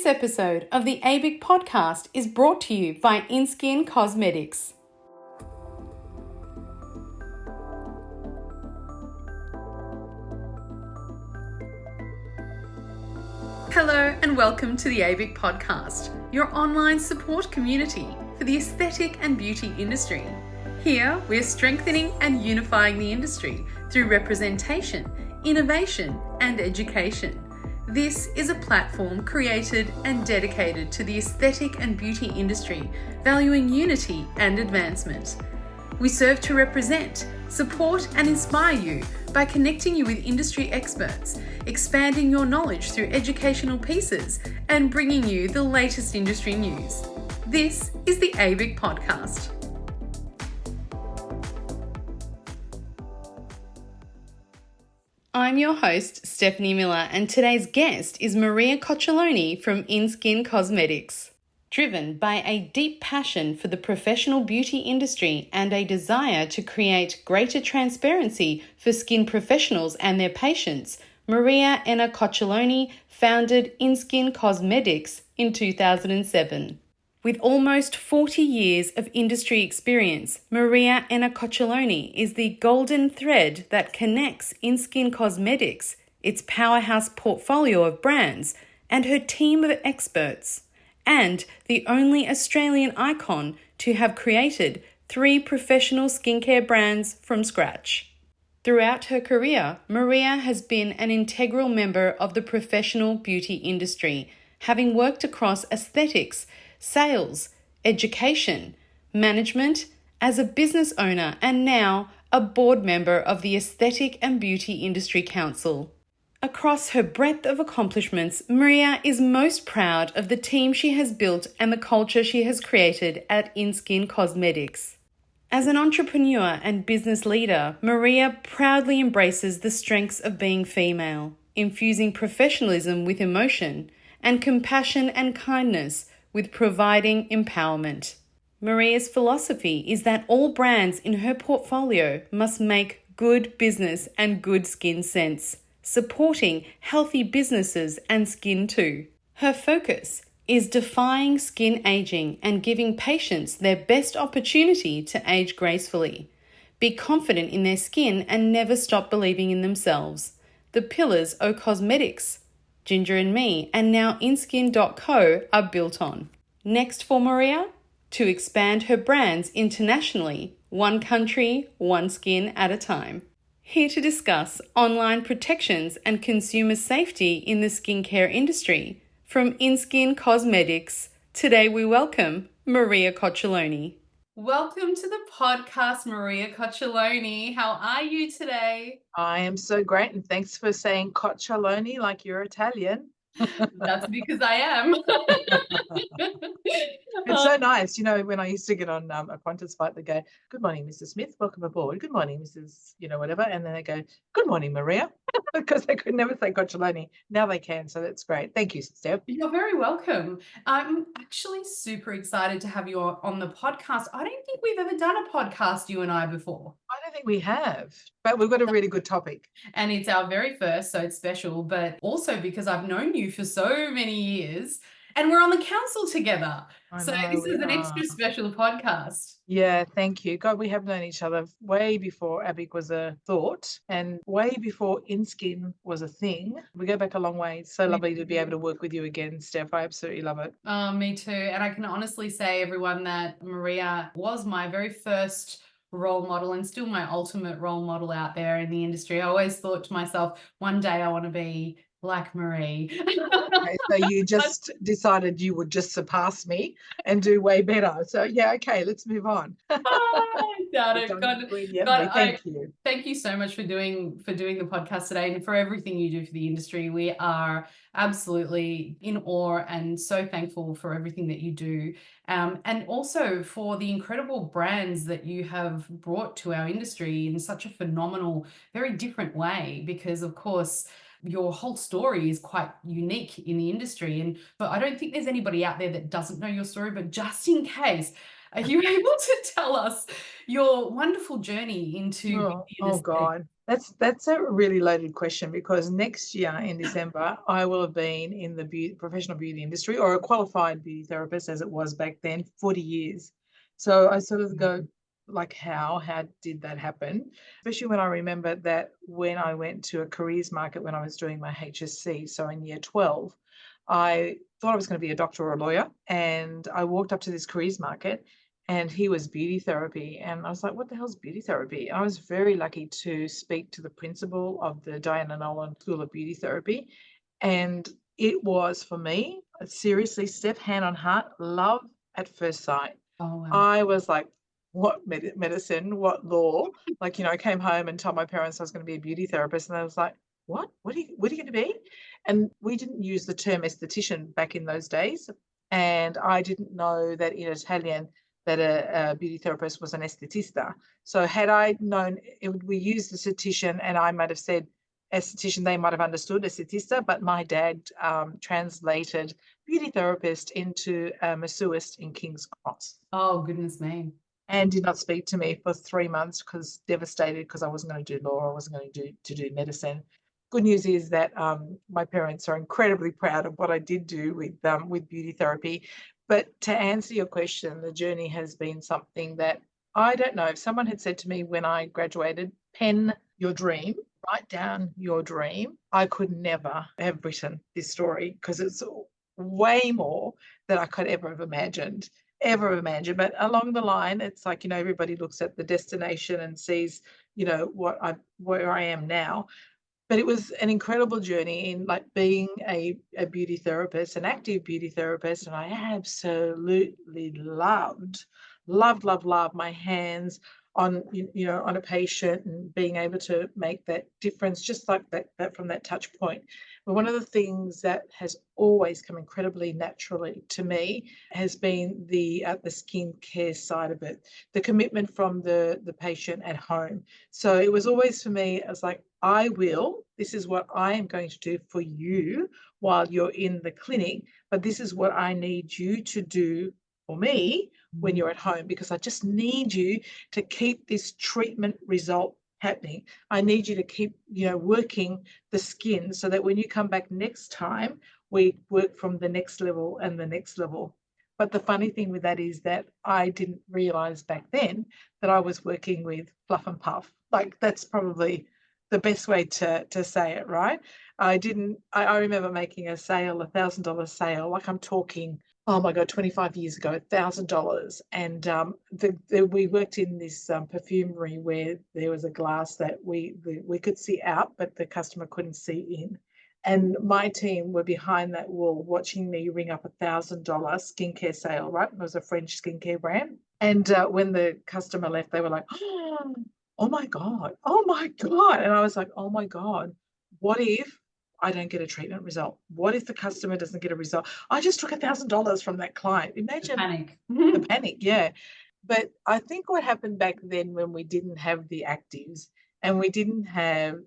This episode of the ABIC podcast is brought to you by InSkin Cosmetics. Hello and welcome to the ABIC podcast, your online support community for the aesthetic and beauty industry. Here, we're strengthening and unifying the industry through representation, innovation, and education. This is a platform created and dedicated to the aesthetic and beauty industry, valuing unity and advancement. We serve to represent, support, and inspire you by connecting you with industry experts, expanding your knowledge through educational pieces, and bringing you the latest industry news. This is the ABIC podcast. I'm your host, Stephanie Miller, and today's guest is Maria Coccioloni from InSkin Cosmetics. Driven by a deep passion for the professional beauty industry and a desire to create greater transparency for skin professionals and their patients, Maria Enna Coccioloni founded InSkin Cosmetics in 2007. With almost 40 years of industry experience, Maria Enna Coccioloni is the golden thread that connects InSkin Cosmetics, its powerhouse portfolio of brands, and her team of experts, and the only Australian icon to have created 3 professional skincare brands from scratch. Throughout her career, Maria has been an integral member of the professional beauty industry, having worked across aesthetics, sales, education, management, as a business owner, and now a board member of the Aesthetic and Beauty Industry Council. Across her breadth of accomplishments, Maria is most proud of the team she has built and the culture she has created at InSkin Cosmetics. As an entrepreneur and business leader, Maria proudly embraces the strengths of being female, infusing professionalism with emotion and compassion and kindness with providing empowerment. Maria's philosophy is that all brands in her portfolio must make good business and good skin sense, supporting healthy businesses and skin too. Her focus is defying skin aging and giving patients their best opportunity to age gracefully. Be confident in their skin and never stop believing in themselves. The pillars O Cosmetics, Ginger and Me, and now InSkin.co are built on. Next for Maria, to expand her brands internationally, one country, one skin at a time. Here to discuss online protections and consumer safety in the skincare industry, from InSkin Cosmetics, today we welcome Maria Coccioloni. Welcome to the podcast, Maria Coccioloni. How are you today? I am so great, and thanks for saying Coccioloni like you're Italian. That's because I am. It's so nice. You know, when I used to get on a Qantas flight, they go, "Good morning, Mrs. Smith. Welcome aboard. Good morning, Mrs. Whatever." And then they go, "Good morning, Maria," because they could never say Coccioloni. Now they can, so that's great. Thank you, Steph. You're very welcome. I'm actually super excited to have you on the podcast. I don't think we've ever done a podcast, you and I, before. I don't think we have, but we've got a really good topic. And it's our very first, so it's special, but also because I've known you for so many years and we're on the council together. So this is an extra special podcast. Yeah, thank you. God, we have known each other way before ABIC was a thought and way before InSkin was a thing. We go back a long way. It's so lovely to be able to work with you again, Steph. I absolutely love it. Me too. And I can honestly say, everyone, that Maria was my very first role model and still my ultimate role model out there in the industry. I always thought to myself, one day I want to be like Marie. Okay, so you just decided you would just surpass me and do way better. So yeah, okay, let's move on. Got it. Thank you. Thank you so much for doing the podcast today and for everything you do for the industry. We are absolutely in awe and so thankful for everything that you do, and also for the incredible brands that you have brought to our industry in such a phenomenal, very different way, because of course your whole story is quite unique in the industry. But I don't think there's anybody out there that doesn't know your story, but just in case, Are you able to tell us your wonderful journey into Oh, beauty and oh aesthetics? God. That's a really loaded question because next year in December, I will have been in the professional beauty industry or a qualified beauty therapist as it was back then, 40 years. So I sort of go, like, how did that happen? Especially when I remember that when I went to a careers market when I was doing my HSC, so in year 12, I thought I was going to be a doctor or a lawyer. And I walked up to this careers market and he was beauty therapy. And I was like, what the hell's beauty therapy? I was very lucky to speak to the principal of the Diana Nolan School of Beauty Therapy. And it was for me, seriously, Steph, hand on heart, love at first sight. Oh, wow. I was like, what medicine, what law? Like, I came home and told my parents I was going to be a beauty therapist. And I was like, what? What are you going to be? And we didn't use the term esthetician back in those days. And I didn't know that in Italian, that a beauty therapist was an esthetista. So had I known, we used esthetician, and I might have said esthetician, they might have understood esthetista, but my dad translated beauty therapist into a masseuist in King's Cross Oh, goodness me. and did not speak to me for 3 months because devastated because I wasn't going to do law, I wasn't going to do medicine. Good news is that my parents are incredibly proud of what I did do with beauty therapy. But to answer your question, the journey has been something that I don't know. If someone had said to me when I graduated, pen your dream, write down your dream, I could never have written this story because it's way more than I could ever have imagined but along the line it's like everybody looks at the destination and sees where I am now, but it was an incredible journey in like being a beauty therapist, an active beauty therapist, and I absolutely loved my hands on on a patient and being able to make that difference just like that from that touch point. But one of the things that has always come incredibly naturally to me has been the skincare side of it, the commitment from the patient at home. So it was always for me, I was like, this is what I am going to do for you while you're in the clinic, but this is what I need you to do for me when you're at home, because I just need you to keep this treatment result happening. I need you to keep, working the skin so that when you come back next time, we work from the next level and the next level. But the funny thing with that is that I didn't realize back then that I was working with fluff and puff. Like that's probably the best way to say it, right? I remember making a sale, $1,000 sale, like I'm talking, oh my God, 25 years ago, $1,000. And we worked in this perfumery where there was a glass that we could see out, but the customer couldn't see in. And my team were behind that wall watching me ring up $1,000 skincare sale, right? It was a French skincare brand. And when the customer left, they were like, oh my God, oh my God. And I was like, oh my God, what if I don't get a treatment result? What if the customer doesn't get a result? I just took $1,000 from that client. Imagine Panic. the panic, yeah. But I think what happened back then when we didn't have the actives and we didn't have,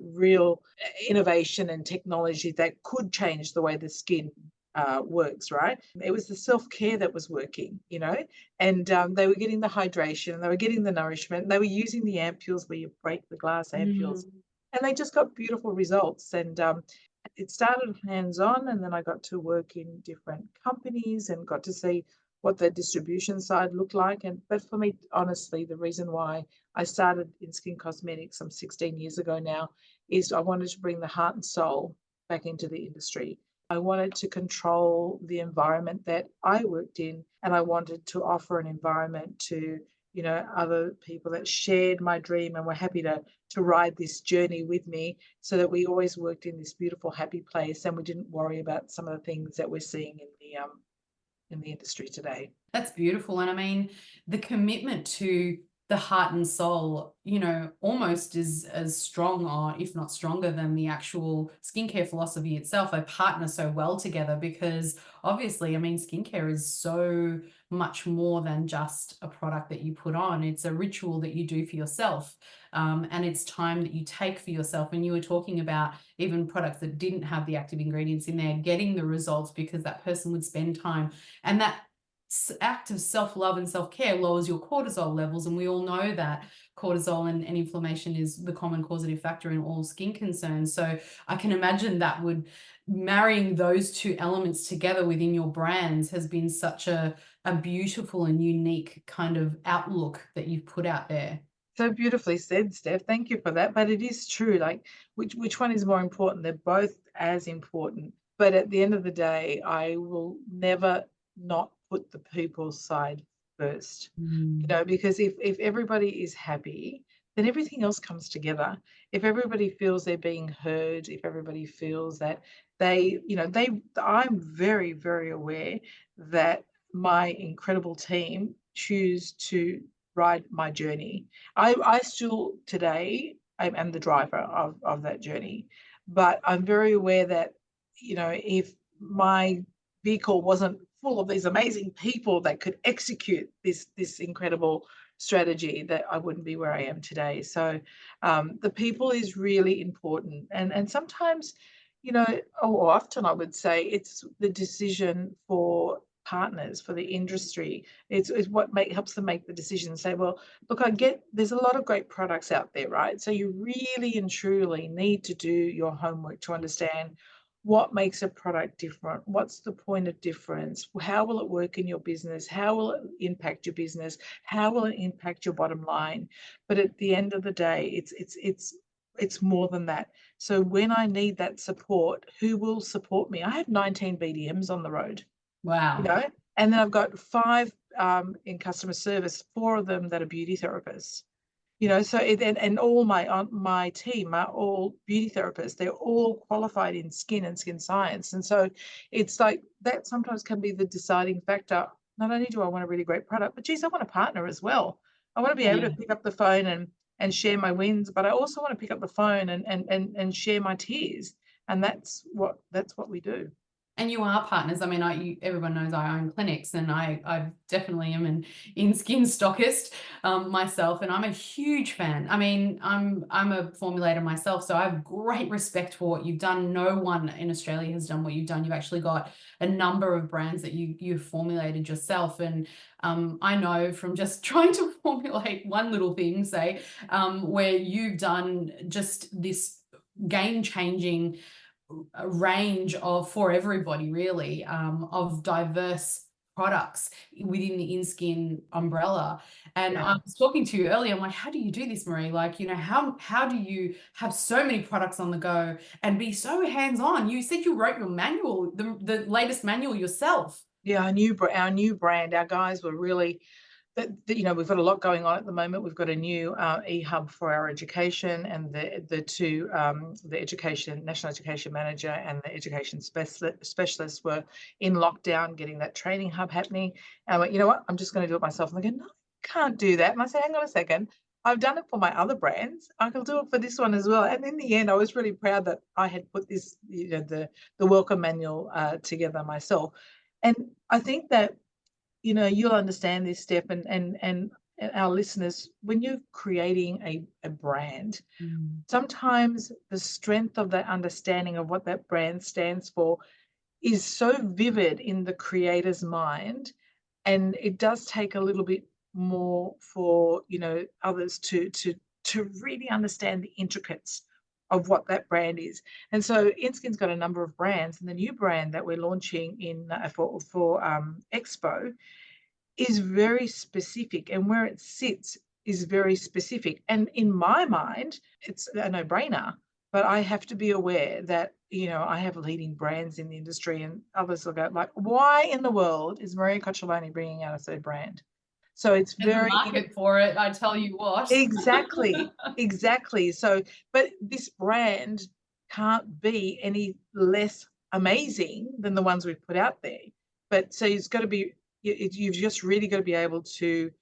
real innovation and technology that could change the way the skin works, right? It was the self care that was working, and they were getting the hydration, they were getting the nourishment, they were using the ampules where you break the glass ampules, and they just got beautiful results. And it started hands on, and then I got to work in different companies and got to see what the distribution side looked like. And but for me, honestly, the reason why I started in skin cosmetics some 16 years ago now is I wanted to bring the heart and soul back into the industry. I wanted to control the environment that I worked in, and I wanted to offer an environment to other people that shared my dream and were happy to ride this journey with me, so that we always worked in this beautiful, happy place, and we didn't worry about some of the things that we're seeing in the industry today. That's beautiful. And I mean, the commitment to the heart and soul, almost is as strong or if not stronger than the actual skincare philosophy itself. They partner so well together because obviously, I mean, skincare is so much more than just a product that you put on. It's a ritual that you do for yourself. And it's time that you take for yourself. And you were talking about even products that didn't have the active ingredients in there, getting the results because that person would spend time. And that act of self-love and self-care lowers your cortisol levels, and we all know that cortisol and inflammation is the common causative factor in all skin concerns. So I can imagine that would marrying those two elements together within your brands has been such a beautiful and unique kind of outlook that you've put out there. So beautifully said, Steph. Thank you for that. But it is true. Like, which one is more important? They're both as important. But at the end of the day, I will never not put the people side first. You Mm. know, because if everybody is happy, then everything else comes together. If everybody feels they're being heard, if everybody feels that I'm very, very aware that my incredible team choose to ride my journey. I still today am the driver of that journey, but I'm very aware that, if my vehicle wasn't full of these amazing people that could execute this incredible strategy, that I wouldn't be where I am today. So the people is really important, and sometimes, or often I would say, it's the decision for partners, for the industry. It's what helps them make the decision and say, well, look, I get there's a lot of great products out there, right? So you really and truly need to do your homework to understand what makes a product different, what's the point of difference, how will it work in your business, how will it impact your business, how will it impact your bottom line. But at the end of the day, it's more than that. So when I need that support, who will support me? I have 19 BDMs on the road, you Wow. know, and then I've got 5 in customer service, 4 of them that are beauty therapists. So and all my team are all beauty therapists. They're all qualified in skin and skin science. And so it's like that sometimes can be the deciding factor. Not only do I want a really great product, but geez, I want a partner as well. I want to be able to Yeah. pick up the phone and share my wins, but I also want to pick up the phone and share my tears. And that's what we do. And you are partners. I mean, everyone knows I own clinics, and I definitely am an in-skin stockist myself, and I'm a huge fan. I mean, I'm a formulator myself, so I have great respect for what you've done. No one in Australia has done what you've done. You've actually got a number of brands that you've formulated yourself, and I know from just trying to formulate one little thing, say, where you've done just this game-changing a range of for everybody really of diverse products within the InSkin umbrella. And Yeah. I was talking to you earlier, I'm like, how do you do this, Marie? Like, how do you have so many products on the go and be so hands-on? You said you wrote your manual, the latest manual yourself. Yeah, our new brand, our guys were really we've got a lot going on at the moment. We've got a new e-hub for our education, and the two the national education manager and the education specialists were in lockdown getting that training hub happening. And I went, you know what, I'm just going to do it myself. And they go, no, I can't do that. And I said, hang on a second. I've done it for my other brands. I can do it for this one as well. And in the end, I was really proud that I had put this, the welcome manual together myself. And I think that you'll understand this, Steph, and our listeners, when you're creating a brand, Mm. sometimes the strength of that understanding of what that brand stands for is so vivid in the creator's mind, and it does take a little bit more for others to really understand the intricacies of what that brand is. And so InSkin's got a number of brands, and the new brand that we're launching in for Expo is very specific, and where it sits is very specific. And in my mind, it's a no-brainer, but I have to be aware that, I have leading brands in the industry, and others will go like, why in the world is Maria Coccioloni bringing out a third brand? So it's There's a very market for it, I tell you what. exactly, exactly. So, but this brand can't be any less amazing than the ones we've put out there. But so it's got to be, you've just really got to be able to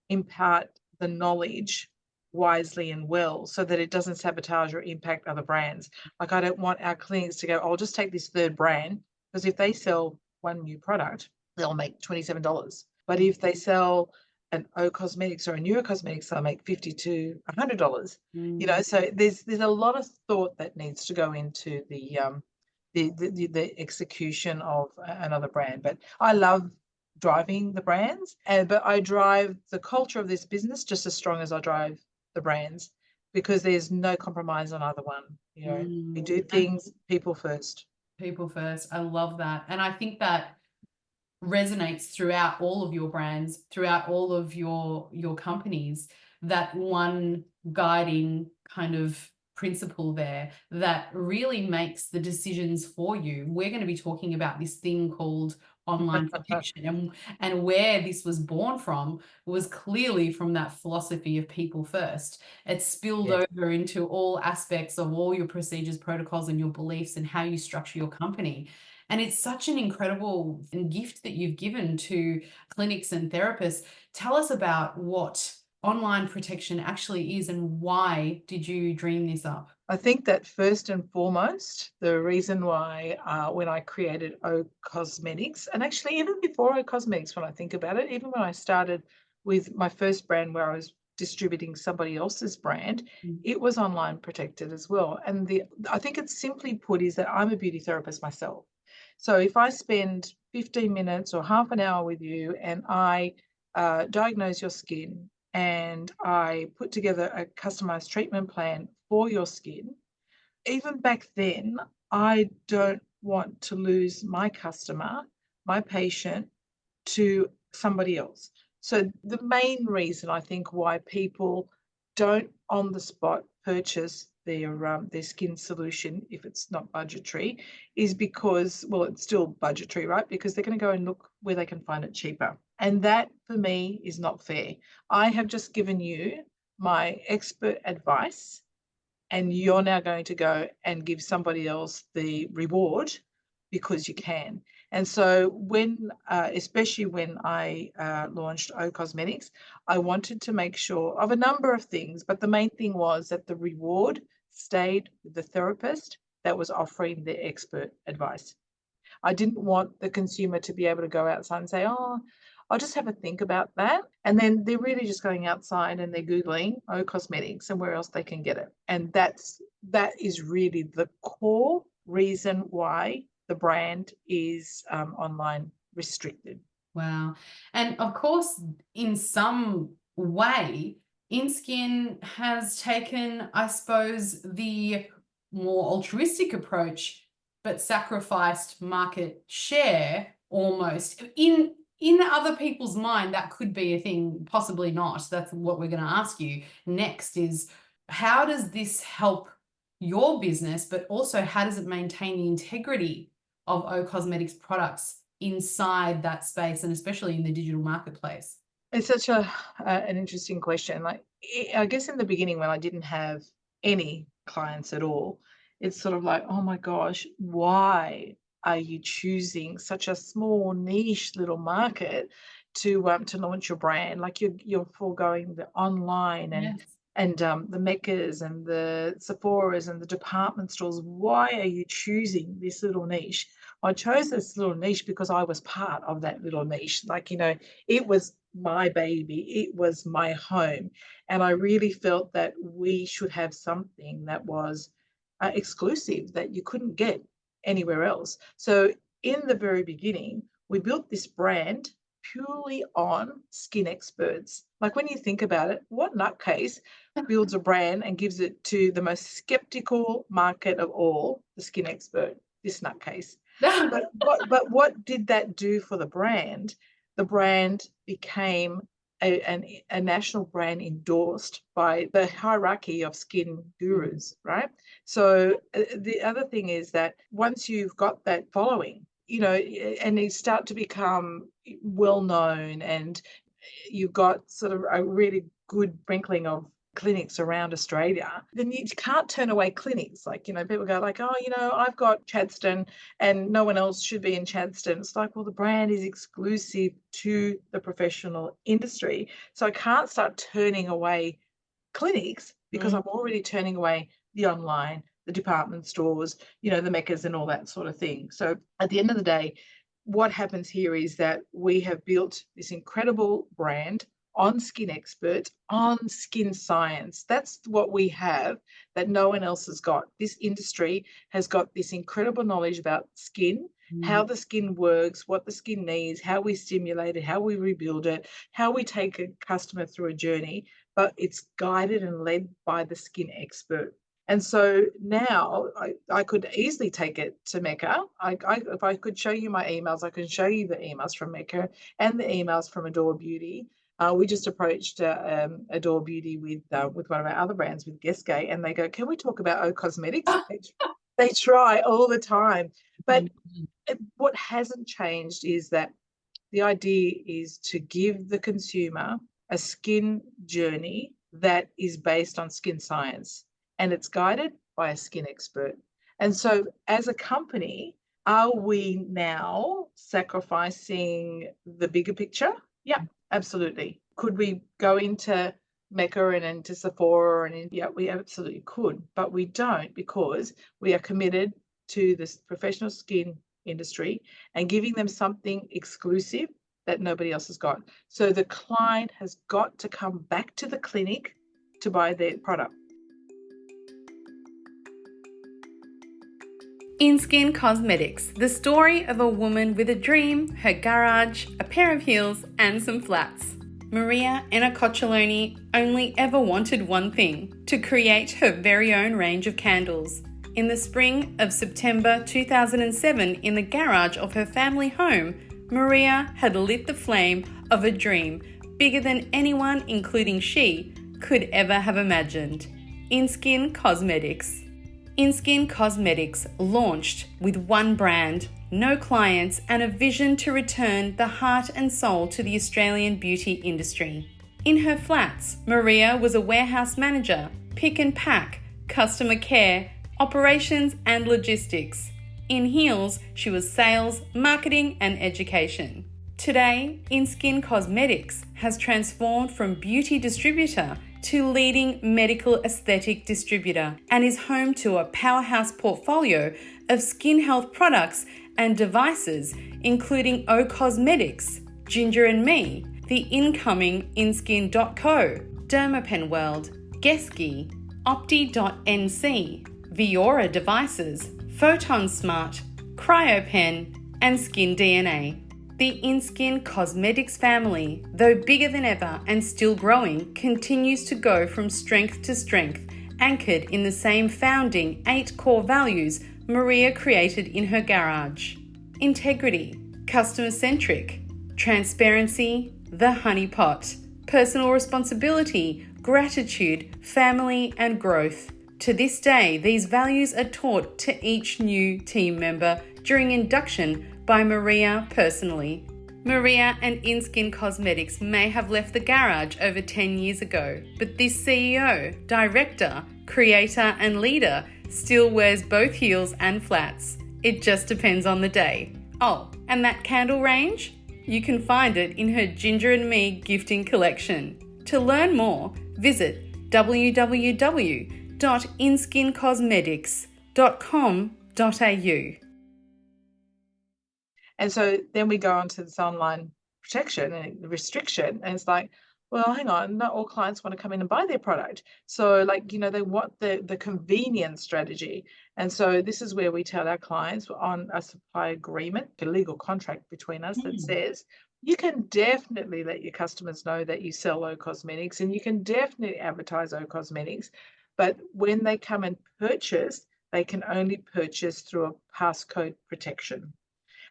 impart the knowledge wisely and well, so that it doesn't sabotage or impact other brands. Like, I don't want our clinics to go, I'll just take this third brand, because if they sell one new product, they'll make $27. But if they sell an O Cosmetics or a Neuro Cosmetics, they'll make $50 to $100. Mm. So there's a lot of thought that needs to go into the execution of another brand. But I love driving the brands, but I drive the culture of this business just as strong as I drive the brands, because there's no compromise on either one. We do And things people first. people first. I love that. And I think that resonates throughout all of your brands, throughout all of your companies, that one guiding kind of principle there that really makes the decisions for you. We're going to be talking about this thing called online protection, and where this was born from was clearly from that philosophy of people first. It spilled Yes. over into all aspects of all your procedures, protocols, and your beliefs and how you structure your company. And it's such an incredible gift that you've given to clinics and therapists. Tell us about what online protection actually is and why did you dream this up? I think that first and foremost, the reason why when I created O Cosmetics, and actually even before O Cosmetics, when I think about it, even when I started with my first brand where I was distributing somebody else's brand, Mm. it was online protected as well. And I think it's simply put is that I'm a beauty therapist myself. So if I spend 15 minutes or half an hour with you and I diagnose your skin and I put together a customized treatment plan for your skin, even back then, I don't want to lose my customer, my patient, to somebody else. So the main reason I think why people don't on the spot purchase their skin solution if it's not budgetary is because, well, it's still budgetary, right? Because they're going to go and look where they can find it cheaper. And that for me is not fair. I have just given you my expert advice, and you're now going to go and give somebody else the reward because you can. And so especially when I launched O Cosmetics, I wanted to make sure of a number of things, but the main thing was that the reward stayed with the therapist that was offering the expert advice. I didn't want the consumer to be able to go outside and say, oh, I'll just have a think about that. And then they're really just going outside and they're Googling O Cosmetics and where else they can get it. And that is really the core reason why the brand is online restricted. Wow. And of course, in some way, InSkin has taken, I suppose, the more altruistic approach, but sacrificed market share almost. In other people's mind, that could be a thing, possibly not. That's what we're going to ask you next is how does this help your business, but also how does it maintain the integrity of O Cosmetics products inside that space and especially in the digital marketplace? It's such an interesting question. Like, I guess in the beginning when I didn't have any clients at all, it's sort of like, oh my gosh, why are you choosing such a small niche little market to launch your brand? Like you're foregoing the online Yes. and the Meccas and the Sephoras and the department stores. Why are you choosing this little niche? I chose this little niche because I was part of that little niche. Like, it was my baby, it was my home. And I really felt that we should have something that was exclusive that you couldn't get anywhere else. So, in the very beginning, we built this brand purely on skin experts. Like, when you think about it, what nutcase builds a brand and gives it to the most skeptical market of all, the skin expert? This nutcase. But what did that do for the brand? The brand became a national brand endorsed by the hierarchy of skin gurus, right? So the other thing is that once you've got that following, and you start to become well known, and you've got sort of a really good sprinkling of clinics around Australia, then you can't turn away clinics. Like, people go like, oh, I've got Chadstone and no one else should be in Chadstone. It's like, well, the brand is exclusive to the professional industry. So I can't start turning away clinics because I'm already turning away the online, the department stores, the Meccas and all that sort of thing. So at the end of the day, what happens here is that we have built this incredible brand on skin experts, on skin science. That's what we have that no one else has got. This industry has got this incredible knowledge about skin, how Mm. the skin works, what the skin needs, how we stimulate it, how we rebuild it, how we take a customer through a journey, but it's guided and led by the skin expert. And so now I could easily take it to Mecca. If I could show you my emails, I can show you the emails from Mecca and the emails from Adore Beauty. We just approached Adore Beauty with one of our other brands, with Guestgate, and they go, "Can we talk about O Cosmetics?" They try all the time, but Mm. what hasn't changed is that the idea is to give the consumer a skin journey that is based on skin science, and it's guided by a skin expert. And so, as a company, are we now sacrificing the bigger picture? Yeah, absolutely. Could we go into Mecca and into Sephora yeah, we absolutely could, but we don't, because we are committed to this professional skin industry and giving them something exclusive that nobody else has got. So the client has got to come back to the clinic to buy their product. InSkin Cosmetics, the story of a woman with a dream, her garage, a pair of heels, and some flats. Maria Coccioloni only ever wanted one thing: to create her very own range of candles. In the spring of September 2007, in the garage of her family home, Maria had lit the flame of a dream bigger than anyone, including she, could ever have imagined. InSkin Cosmetics. InSkin Cosmetics launched with one brand, no clients, and a vision to return the heart and soul to the Australian beauty industry. In her flats, Maria was a warehouse manager, pick and pack, customer care, operations and logistics. In heels, she was sales, marketing and education. Today, InSkin Cosmetics has transformed from beauty distributor to leading medical aesthetic distributor and is home to a powerhouse portfolio of skin health products and devices, including O Cosmetics, Ginger and Me, the incoming InSkin.co, Dermapen World, Geski, Opti.nc, Viora Devices, Photon Smart, CryoPen, and Skin DNA. The InSkin Cosmetics family, though bigger than ever and still growing, continues to go from strength to strength, anchored in the same founding 8 core values Maria created in her garage: integrity, customer-centric, transparency, the honeypot, personal responsibility, gratitude, family, and growth. To this day, these values are taught to each new team member during induction by Maria personally. Maria and InSkin Cosmetics may have left the garage over 10 years ago, but this CEO, director, creator, and leader still wears both heels and flats. It just depends on the day. Oh, and that candle range? You can find it in her Ginger and Me gifting collection. To learn more, visit www.inskincosmetics.com.au. And so then we go on to this online protection and restriction, and it's like, well, hang on, not all clients want to come in and buy their product. So, like, they want the convenience strategy. And so this is where we tell our clients on a supply agreement, a legal contract between us that says, you can definitely let your customers know that you sell O Cosmetics, and you can definitely advertise O Cosmetics. But when they come and purchase, they can only purchase through a passcode protection.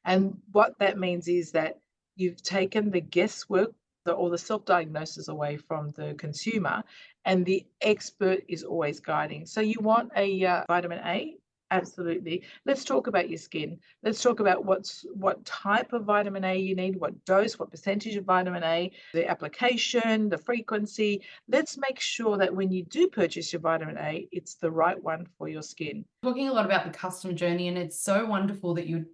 And what that means is that you've taken the guesswork or the self-diagnosis away from the consumer, and the expert is always guiding. So you want a vitamin A? Absolutely. Let's talk about your skin. Let's talk about what type of vitamin A you need, what dose, what percentage of vitamin A, the application, the frequency. Let's make sure that when you do purchase your vitamin A, it's the right one for your skin. Talking a lot about the customer journey, and it's so wonderful that you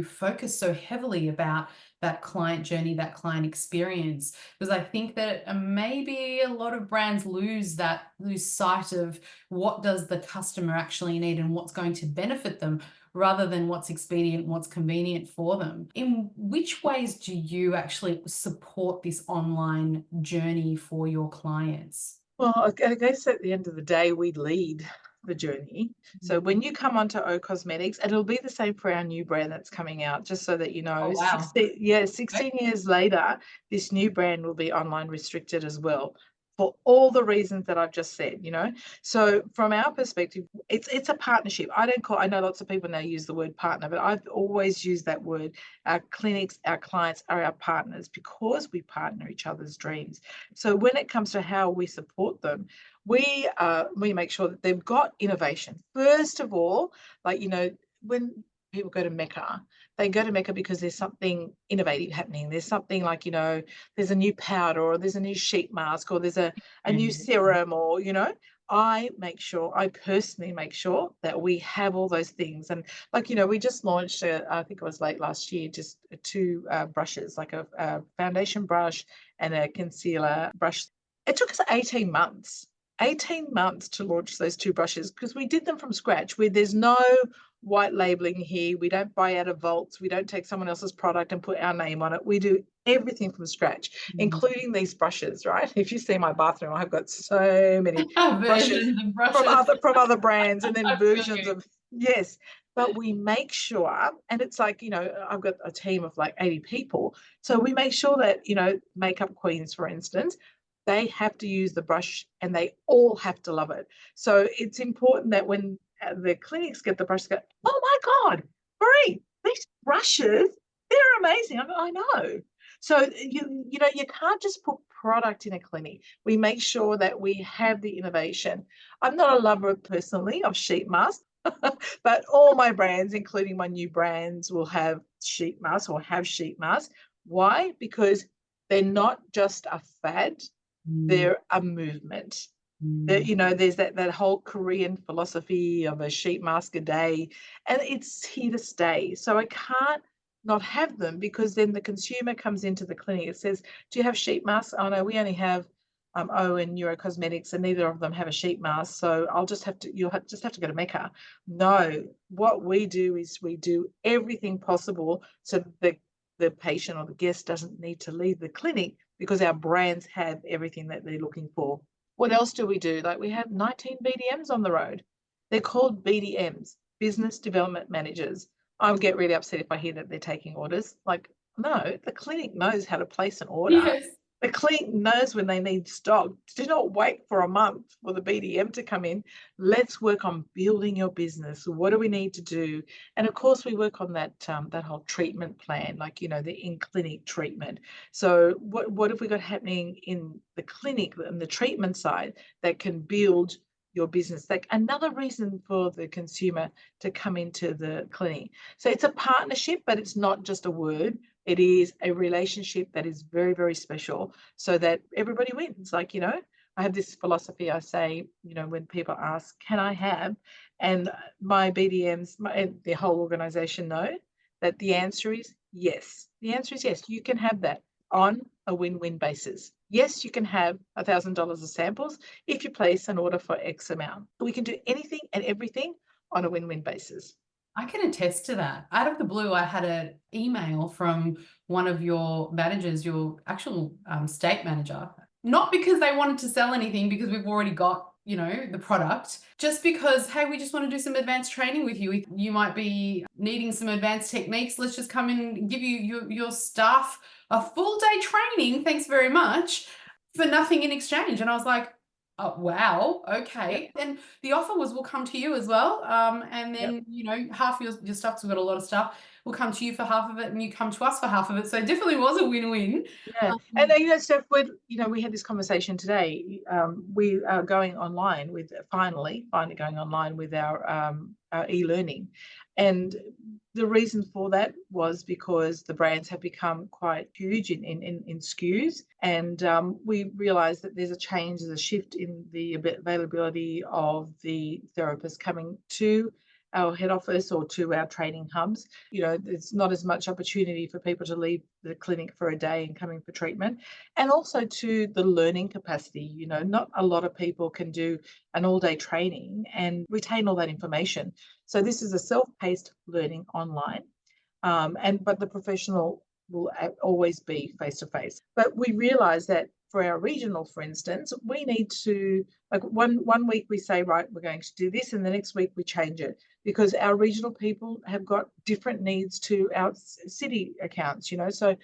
focus so heavily about that client journey, that client experience, because I think that maybe a lot of brands lose sight of what does the customer actually need and what's going to benefit them, rather than what's expedient, what's convenient for them. In which ways do you actually support this online journey for your clients? Well, I guess at the end of the day, we lead. the journey. So when you come onto O Cosmetics, and it'll be the same for our new brand that's coming out, just so that you know, Oh, wow. 16 years later, this new brand will be online restricted as well, for all the reasons that I've just said, you know. So from our perspective, it's a partnership. I know lots of people now use the word partner, but I've always used that word. Our clinics, our clients are our partners because we partner each other's dreams. So when it comes to how we support them, we make sure that they've got innovation. First of all, like, you know, when people go to Mecca, they go to Mecca because there's something innovative happening. There's something like, you know, there's a new powder, or there's a new sheet mask, or there's a new serum, or, you know, I personally make sure that we have all those things. And like, you know, we just launched, I think it was late last year, just two brushes, like a foundation brush and a concealer brush. It took us 18 months to launch those two brushes, because we did them from scratch, where there's no white labeling here. We don't buy out of vaults. We don't take someone else's product and put our name on it. We do everything from scratch, including these brushes, right? If you see my bathroom, I've got so many brushes from other brands, and then versions of, yes. But we make sure, and it's like, you know, I've got a team of like 80 people. So we make sure that, you know, makeup queens, for instance, they have to use the brush and they all have to love it. So it's important that when the clinics get the brush, they go, oh my God, Marie, these brushes, they're amazing. I know. So, you know, you can't just put product in a clinic. We make sure that we have the innovation. I'm not a lover personally of sheet masks, but all my brands, including my new brands, will have sheet masks or have sheet masks. Why? Because they're not just a fad, they're a movement. You know, there's that whole Korean philosophy of a sheet mask a day, and it's here to stay. So I can't not have them, because then the consumer comes into the clinic. It says, do you have sheet masks? Oh no, we only have O and Neuro Cosmetics, and neither of them have a sheet mask. So you'll just have to go to Mecca. No, what we do is we do everything possible so the patient or the guest doesn't need to leave the clinic, because our brands have everything that they're looking for. What else do we do? Like, we have 19 BDMs on the road. They're called BDMs, Business Development Managers. I would get really upset if I hear that they're taking orders. Like, no, the clinic knows how to place an order. Yes. The clinic knows when they need stock. Do not wait for a month for the BDM to come in. Let's work on building your business. What do we need to do? And of course, we work on that whole treatment plan, like, you know, the in-clinic treatment. So what have we got happening in the clinic and the treatment side that can build your business? Like, another reason for the consumer to come into the clinic. So it's a partnership, but it's not just a word. It is a relationship that is very, very special, so that everybody wins. Like, you know, I have this philosophy. I say, you know, when people ask, can I have, and my BDMs, the whole organization know that the answer is yes. The answer is yes. You can have that on a win-win basis. Yes, you can have $1,000 of samples if you place an order for X amount. We can do anything and everything on a win-win basis. I can attest to that. Out of the blue, I had an email from one of your managers, your actual state manager, not because they wanted to sell anything, because we've already got, you know, the product, just because, hey, we just want to do some advanced training with you. You might be needing some advanced techniques. Let's just come in and give your staff a full day training. Thanks very much, for nothing in exchange. And I was like, oh, wow. Okay. Yep. And the offer was, we'll come to you as well. And then, Yep. you know, half your stuff, we've got a lot of stuff. We'll come to you for half of it, and you come to us for half of it. So it definitely was a win-win. Yeah. And then, you know, Steph, we had this conversation today. We are going online with finally going online with our e-learning. And the reason for that was because the brands have become quite huge in SKUs, and we realized that there's a shift in the availability of the therapists coming to our head office or to our training hubs. You know, there's not as much opportunity for people to leave the clinic for a day and come in for treatment. And also to the learning capacity. You know, not a lot of people can do an all-day training and retain all that information. So this is a self-paced learning online, but the professional will always be face-to-face. But we realize that for our regional, for instance, we need to, like one week we say, right, we're going to do this, and the next week we change it because our regional people have got different needs to our city accounts, So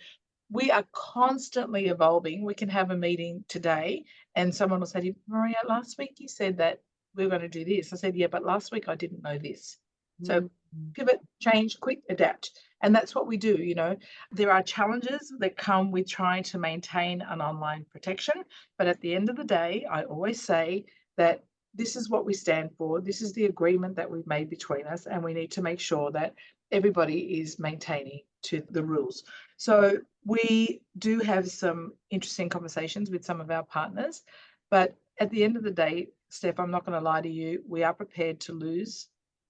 we are constantly evolving. We can have a meeting today and someone will say to you, Maria, last week you said that we were going to do this. I said, yeah, but last week I didn't know this. So pivot, change, quick, adapt. And that's what we do. There are challenges that come with trying to maintain an online protection. But at the end of the day, I always say that this is what we stand for. This is the agreement that we've made between us. And we need to make sure that everybody is maintaining to the rules. So we do have some interesting conversations with some of our partners. But at the end of the day, Steph, I'm not going to lie to you, we are prepared to lose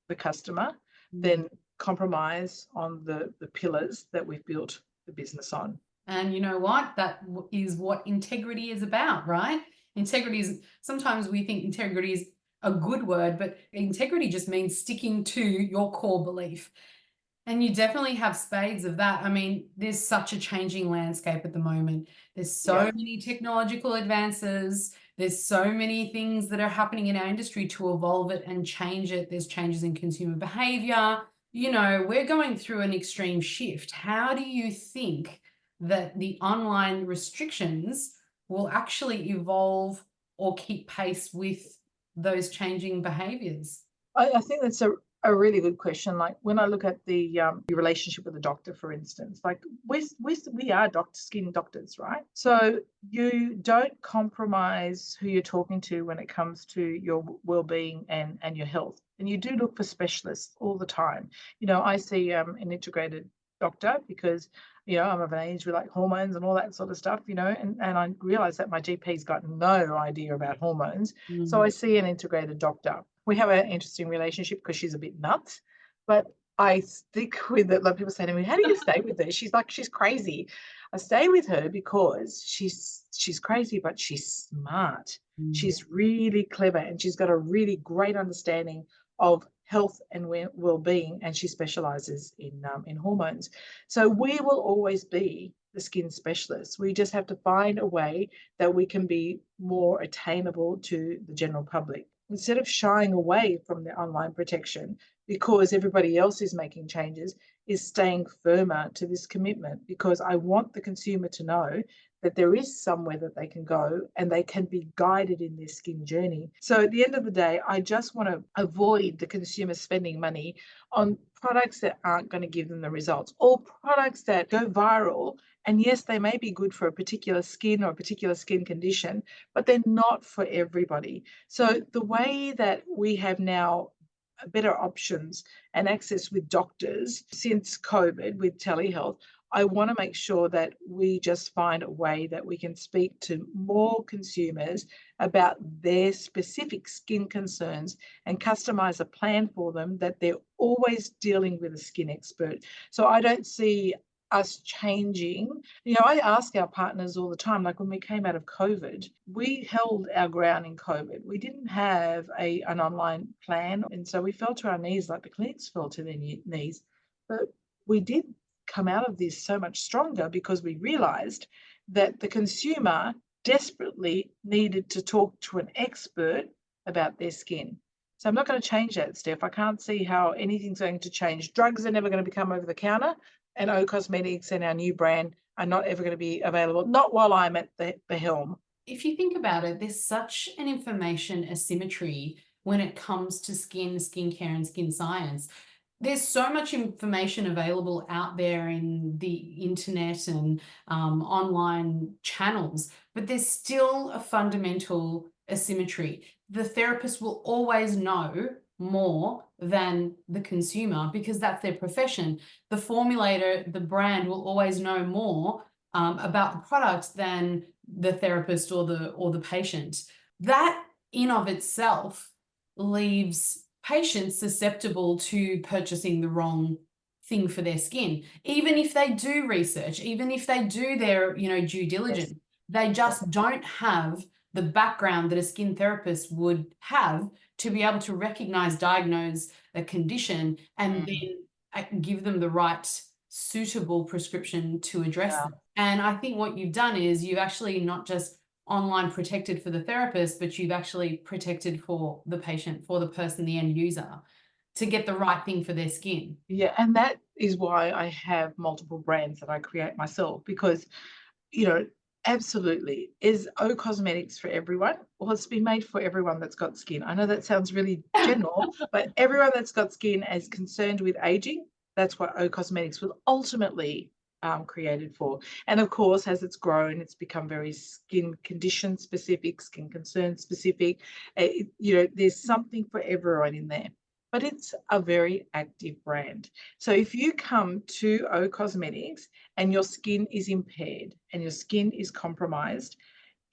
the customer, then compromise on the pillars that we've built the business on. And you know what? That is what integrity is about, right? Integrity is, sometimes we think integrity is a good word, but integrity just means sticking to your core belief. And you definitely have spades of that. I mean, there's such a changing landscape at the moment. There's so many technological advances. There's so many things that are happening in our industry to evolve it and change it. There's changes in consumer behavior. We're going through an extreme shift. How do you think that the online restrictions will actually evolve or keep pace with those changing behaviors? I think that's a really good question. Like when I look at the relationship with a doctor, for instance, like we are skin doctors, right? So you don't compromise who you're talking to when it comes to your well-being and your health. And you do look for specialists all the time. I see an integrated doctor because I'm of an age with like hormones and all that sort of stuff, and I realize that my GP's got no idea about hormones. So I see an integrated doctor. We have an interesting relationship because she's a bit nuts, but I stick with it. Like people say to me, how do you stay with her? She's crazy. I stay with her because she's crazy, but she's smart. She's really clever and she's got a really great understanding of health and well-being, and she specializes in hormones. So we will always be the skin specialists. We just have to find a way that we can be more attainable to the general public. Instead of shying away from the online protection because everybody else is making changes, is staying firmer to this commitment, because I want the consumer to know that there is somewhere that they can go and they can be guided in their skin journey. So at the end of the day, I just want to avoid the consumer spending money on products that aren't going to give them the results, or products that go viral. And yes, they may be good for a particular skin or a particular skin condition, but they're not for everybody. So the way that we have now better options and access with doctors since COVID with telehealth, I want to make sure that we just find a way that we can speak to more consumers about their specific skin concerns and customize a plan for them, that they're always dealing with a skin expert. So I don't see us changing. I ask our partners all the time, like when we came out of COVID, we held our ground in COVID. We didn't have an online plan. And so we fell to our knees like the clinics fell to their knees. But we did come out of this so much stronger because we realized that the consumer desperately needed to talk to an expert about their skin. So I'm not going to change that, Steph. I can't see how anything's going to change. Drugs are never going to become over the counter, and O Cosmetics and our new brand are not ever going to be available, not while I'm at the helm. If you think about it, there's such an information asymmetry when it comes to skincare and skin science. There's so much information available out there in the internet and online channels, but there's still a fundamental asymmetry. The therapist will always know more than the consumer because that's their profession. The formulator, the brand, will always know more about the product than the therapist or the patient. That in of itself leaves patients susceptible to purchasing the wrong thing for their skin. Even if they do research, even if they do their due diligence, they just don't have the background that a skin therapist would have to be able to recognize, diagnose a condition, and then give them the right suitable prescription to address them. And I think what you've done is you've actually not just online protected for the therapist, but you've actually protected for the patient, for the person, the end user, to get the right thing for their skin. Yeah, and that is why I have multiple brands that I create myself because, you know, absolutely. Is O Cosmetics for everyone? Well, it's been made for everyone that's got skin. I know that sounds really general, but everyone that's got skin is concerned with aging. That's what O Cosmetics was ultimately created for. And of course, as it's grown, it's become very skin condition specific, skin concern specific. There's something for everyone in there. But it's a very active brand. So if you come to O Cosmetics and your skin is impaired and your skin is compromised,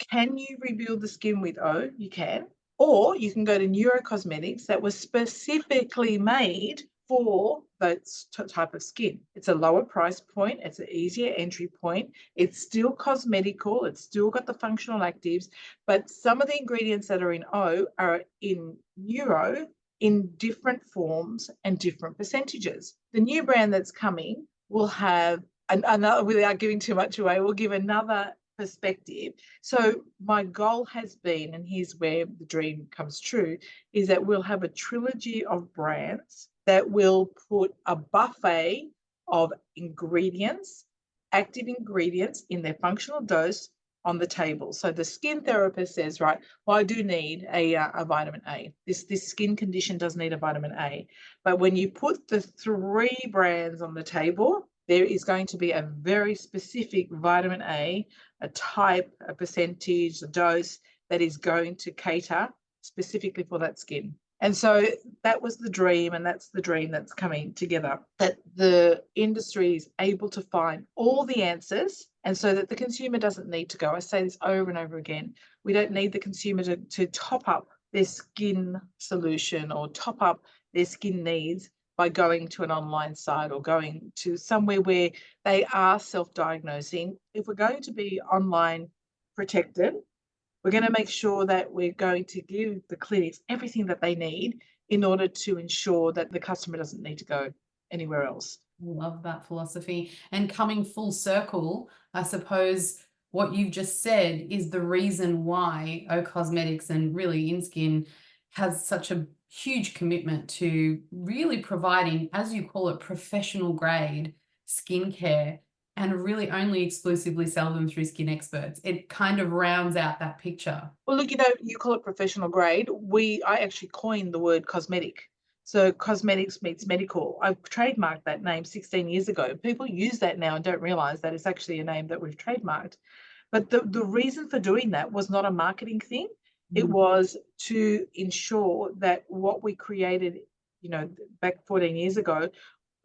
can you rebuild the skin with O? You can. Or you can go to Neuro Cosmetics that was specifically made for that type of skin. It's a lower price point. It's an easier entry point. It's still cosmetical. It's still got the functional actives, but some of the ingredients that are in O are in Neuro in different forms and different percentages. The new brand that's coming will have another, without giving too much away, will give another perspective. So my goal has been, and here's where the dream comes true, is that we'll have a trilogy of brands that will put a buffet of ingredients, active ingredients in their functional dose on the table. So the skin therapist says, right, well, I do need a vitamin A. This skin condition does need a vitamin A. But when you put the 3 brands on the table, there is going to be a very specific vitamin A, a type, a percentage, a dose that is going to cater specifically for that skin. And so that was the dream, and that's the dream that's coming together, that the industry is able to find all the answers, and so that the consumer doesn't need to go. I say this over and over again. We don't need the consumer to top up their skin solution or top up their skin needs by going to an online site or going to somewhere where they are self-diagnosing. If we're going to be online protected, we're going to make sure that we're going to give the clinics everything that they need in order to ensure that the customer doesn't need to go anywhere else. Love that philosophy. And coming full circle, I suppose what you've just said is the reason why O Cosmetics and really InSkin has such a huge commitment to really providing, as you call it, professional grade skincare, and really only exclusively sell them through skin experts. It kind of rounds out that picture. Well, look, you call it professional grade. I actually coined the word cosmetic. So cosmetics meets medical. I've trademarked that name 16 years ago. People use that now and don't realize that it's actually a name that we've trademarked. But the reason for doing that was not a marketing thing. It was to ensure that what we created, back 14 years ago,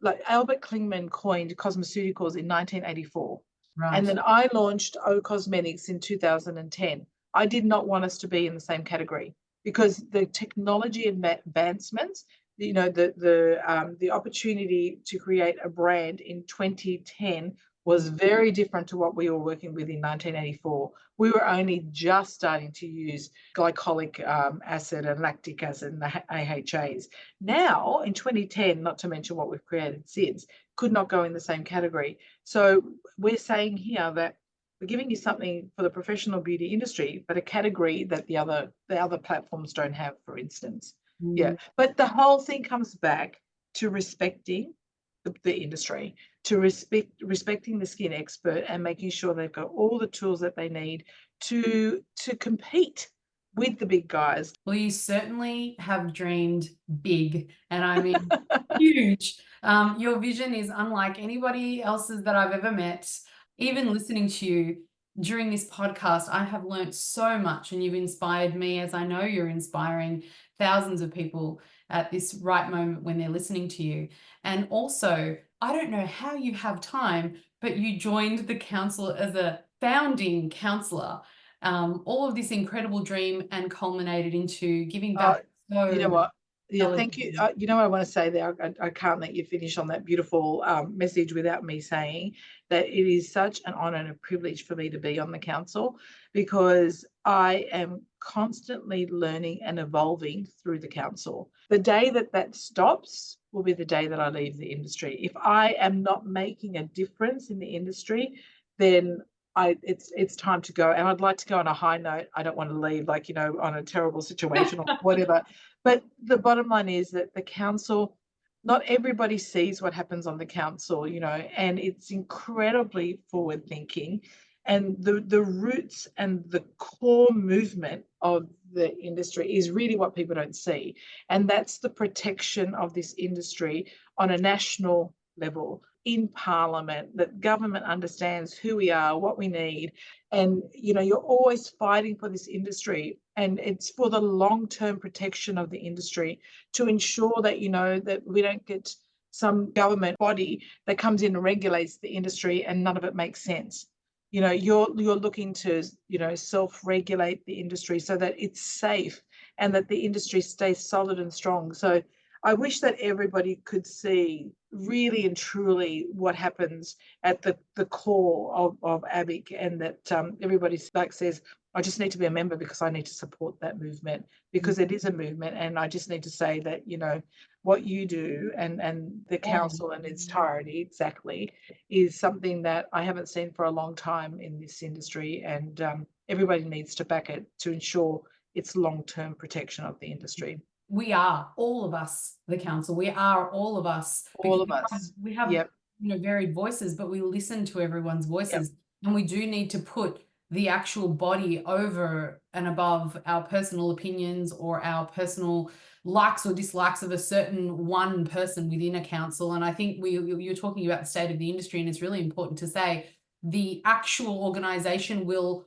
like Albert Klingman coined cosmeceuticals in 1984. Right. And then I launched O Cosmetics in 2010. I did not want us to be in the same category because the technology advancements, the opportunity to create a brand in 2010 was very different to what we were working with in 1984. We were only just starting to use glycolic acid and lactic acid and the AHAs. Now, in 2010, not to mention what we've created since, could not go in the same category. So we're saying here that we're giving you something for the professional beauty industry, but a category that the other platforms don't have, for instance. Yeah, but the whole thing comes back to respecting the industry, to respecting the skin expert and making sure they've got all the tools that they need to compete with the big guys. Well, you certainly have dreamed big, and I mean huge. Your vision is unlike anybody else's that I've ever met. Even listening to you during this podcast, I have learned so much, and you've inspired me, as I know you're inspiring thousands of people at this right moment when they're listening to you. And also, I don't know how you have time, but you joined the council as a founding councillor. All of this incredible dream and culminated into giving back. You know what? Yeah, thank you. elegantly. You know what I want to say there? I can't let you finish on that beautiful message without me saying that it is such an honour and a privilege for me to be on the council, because I am constantly learning and evolving through the council. The day that stops will be the day that I leave the industry. If I am not making a difference in the industry, then it's time to go. And I'd like to go on a high note. I don't want to leave like, on a terrible situation or whatever. But the bottom line is that the council, not everybody sees what happens on the council, and it's incredibly forward thinking. And the roots and the core movement of the industry is really what people don't see. And that's the protection of this industry on a national level, in Parliament, that government understands who we are, what we need. And, you're always fighting for this industry, and it's for the long-term protection of the industry to ensure that, that we don't get some government body that comes in and regulates the industry and none of it makes sense. You're looking to, self-regulate the industry so that it's safe and that the industry stays solid and strong. So I wish that everybody could see really and truly what happens at the core of ABIC, and that everybody says, I just need to be a member because I need to support that movement, because it is a movement. And I just need to say that, what you do and the council in its entirety exactly is something that I haven't seen for a long time in this industry. And everybody needs to back it to ensure its long-term protection of the industry. We are all of us, the council. We are all of us. All of us. We have Yep. varied voices, but we listen to everyone's voices, and we do need to put the actual body over and above our personal opinions or our personal likes or dislikes of a certain one person within a council. And I think you're talking about the state of the industry, and it's really important to say the actual organization will,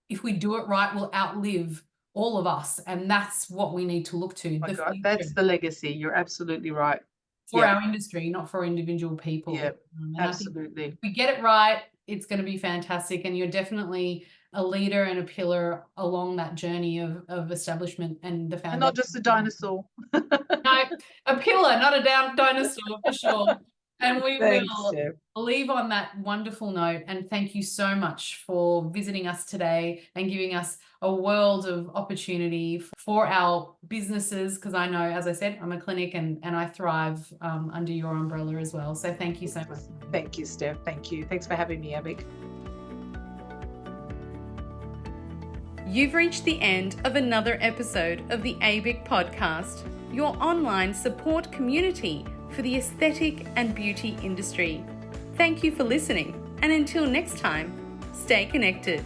if we do it right, will outlive all of us, and that's what we need to look to. Oh my God, that's the legacy. You're absolutely right. For our industry, not for individual people. Yeah, And absolutely. if we get it right, it's going to be fantastic, and you're definitely a leader and a pillar along that journey of establishment and the foundation. And not just a dinosaur. No, a pillar, not a dinosaur, for sure. And we Thanks, will Steph. leave on that wonderful note. And thank you so much for visiting us today and giving us a world of opportunity for our businesses. Because I know, as I said, I'm a clinic and I thrive under your umbrella as well. So thank you so much. Thank you, Steph. Thank you. Thanks for having me, ABIC. You've reached the end of another episode of the ABIC podcast, your online support community for the aesthetic and beauty industry. Thank you for listening, and until next time, stay connected.